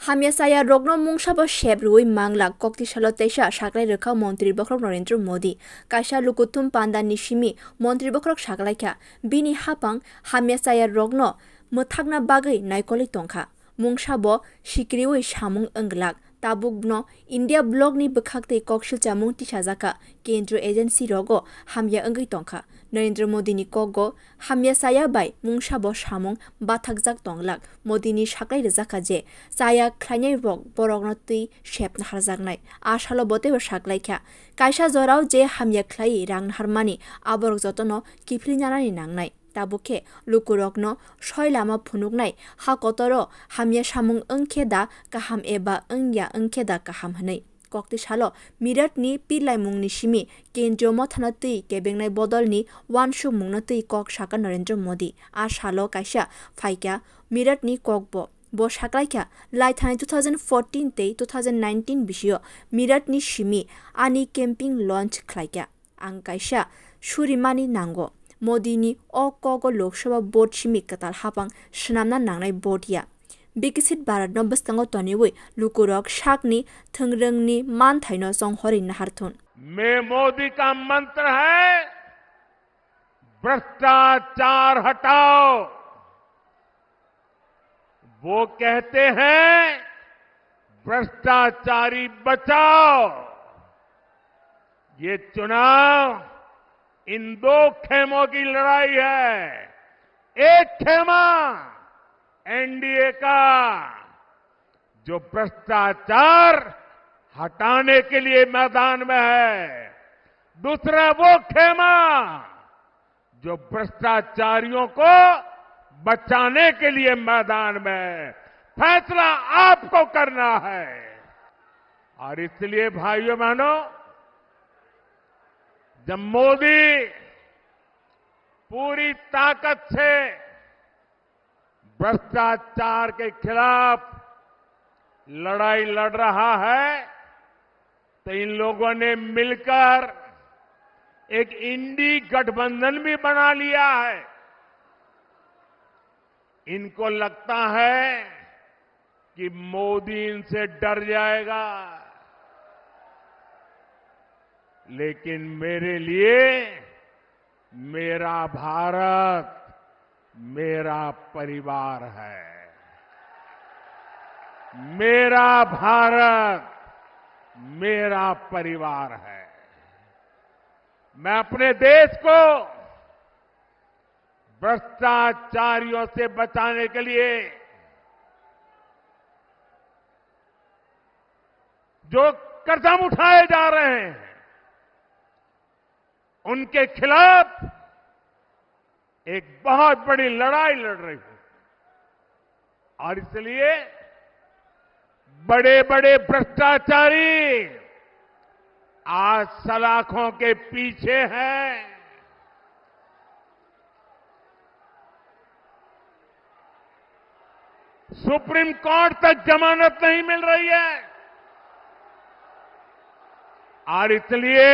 Hamya saya rogno mungsaba shep rui mangla kokti shalo teisha shaklai rekha Montri Bokrok Narendra Modi kaisha lukutum panda nishimi Montri Bokrok shaklai kya bini hapang hamya saya rogno muthakna bagai naikoli tongkha mungsabo shikriwi shamung anglak tabukno India blog ni bekhakte kokshil chamung tishazaka kendro agency rogo hamya angai tongkha Narendra Modi ni kogo hamya saya bai mungsabo shamung bathakjak tonglak Modi ni shaklai rezaka je saya khlainyai rok borokno tui shepna harjaknai ashalo bote shaklai kya kaisa jorao je hamya khlai rang harmani aborok jotono kiflinyanani nangnai tabuke lukurokno soilama phunuknai ha kotoro hamya samung angkheda kaham eba angya angkheda kaham hanai kokti salo mirat ni pilai mungni simi kendro mothana tui kebengnai bodol ni wanshu mungna tui kok shaka Narendra Modi a salo kaisa phaikya mirat ni kokbo bo shaklaikya laithai 2014 te 2019 bisio mirat ni simi ani camping launch khlaikya ang kaisa surimani nango Modi ni o kogo Lok Sabha board simi katal hapang shnamna nangnai board ya Bikisit Bharat no bastango toniwi lukurok shakni thangrangni man thaino song hori naharthun में मोदी का मंत्र है भ्रष्टाचार हटाओ। वो कहते हैं भ्रष्टाचारी बचाओ। ये चुनाव इन दो खेमों की लड़ाई है। एक खेमा एनडीए का जो भ्रष्टाचार हटाने के लिए मैदान में है, दूसरा वो खेमा जो भ्रष्टाचारियों को बचाने के लिए मैदान में है। फैसला आपको करना है। और इसलिए भाइयों बहनों, जब मोदी पूरी ताकत से भ्रष्टाचार के खिलाफ लड़ाई लड़ रहा है, तो इन लोगों ने मिलकर एक इंडी गठबंधन भी बना लिया है। इनको लगता है कि मोदी इनसे डर जाएगा, लेकिन मेरे लिए मेरा भारत मेरा परिवार है। मेरा भारत मेरा परिवार है। मैं अपने देश को भ्रष्टाचारियों से बचाने के लिए जो कदम उठाए जा रहे हैं, उनके खिलाफ एक बहुत बड़ी लड़ाई लड़ रही हूं। और इसलिए बड़े बड़े भ्रष्टाचारी आज सलाखों के पीछे हैं। सुप्रीम कोर्ट तक जमानत नहीं मिल रही है। और इसलिए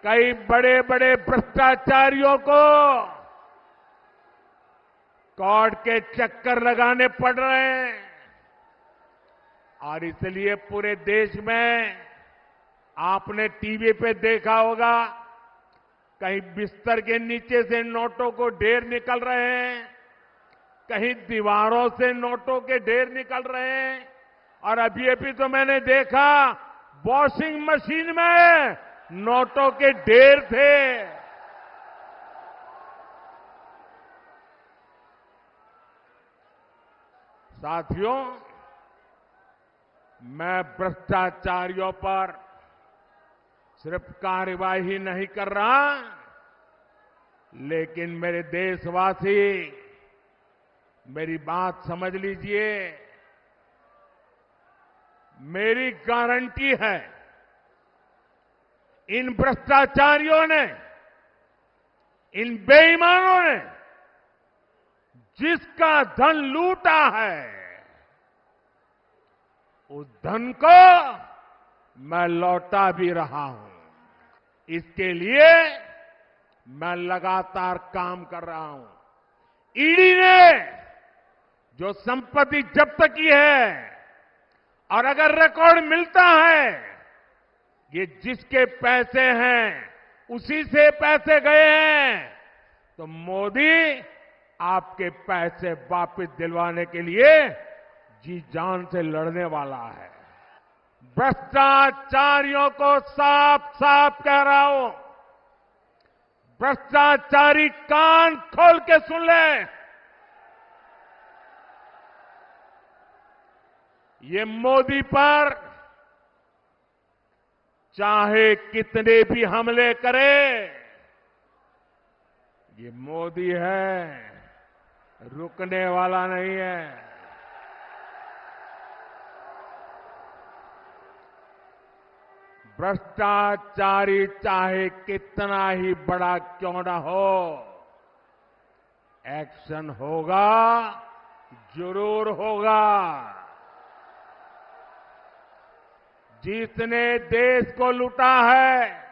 कई बड़े बड़े भ्रष्टाचारियों को कोर्ट के चक्कर लगाने पड़ रहे हैं। और इसलिए पूरे देश में आपने टीवी पे देखा होगा, कहीं बिस्तर के नीचे से नोटों को ढेर निकल रहे हैं, कहीं दीवारों से नोटों के ढेर निकल रहे हैं। और अभी तो मैंने देखा वॉशिंग मशीन में नोटों के ढेर थे। साथियों, मैं भ्रष्टाचारियों पर सिर्फ कार्यवाही नहीं कर रहा, लेकिन मेरे देशवासी मेरी बात समझ लीजिए। मेरी गारंटी है, इन भ्रष्टाचारियों ने, इन बेईमानों ने जिसका धन लूटा है, उस धन को मैं लौटा भी रहा हूं। इसके लिए मैं लगातार काम कर रहा हूं। ईडी ने जो संपत्ति जब्त की है, और अगर रिकॉर्ड मिलता है ये जिसके पैसे हैं उसी से पैसे गए हैं, तो मोदी आपके पैसे वापस दिलवाने के लिए जी जान से लड़ने वाला है। भ्रष्टाचारियों को साफ साफ कह रहा हूं, भ्रष्टाचारी कान खोल के सुन ले। ये मोदी पर चाहे कितने भी हमले करे, ये मोदी है, रुकने वाला नहीं है। भ्रष्टाचारी चाहे कितना ही बड़ा क्यों ना हो, एक्शन होगा, जरूर होगा। जिसने देश को लूटा है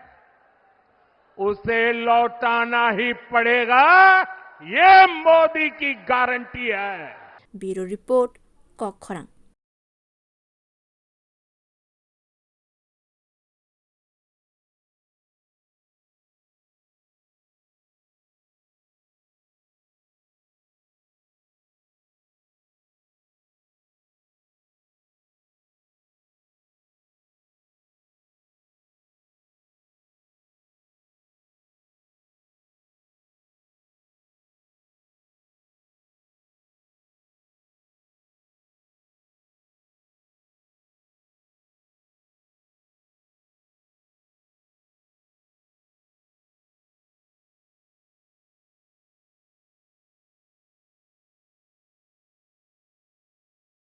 उसे लौटाना ही पड़ेगा, ये मोदी की गारंटी है। ब्यूरो रिपोर्ट, कॉक खरांग।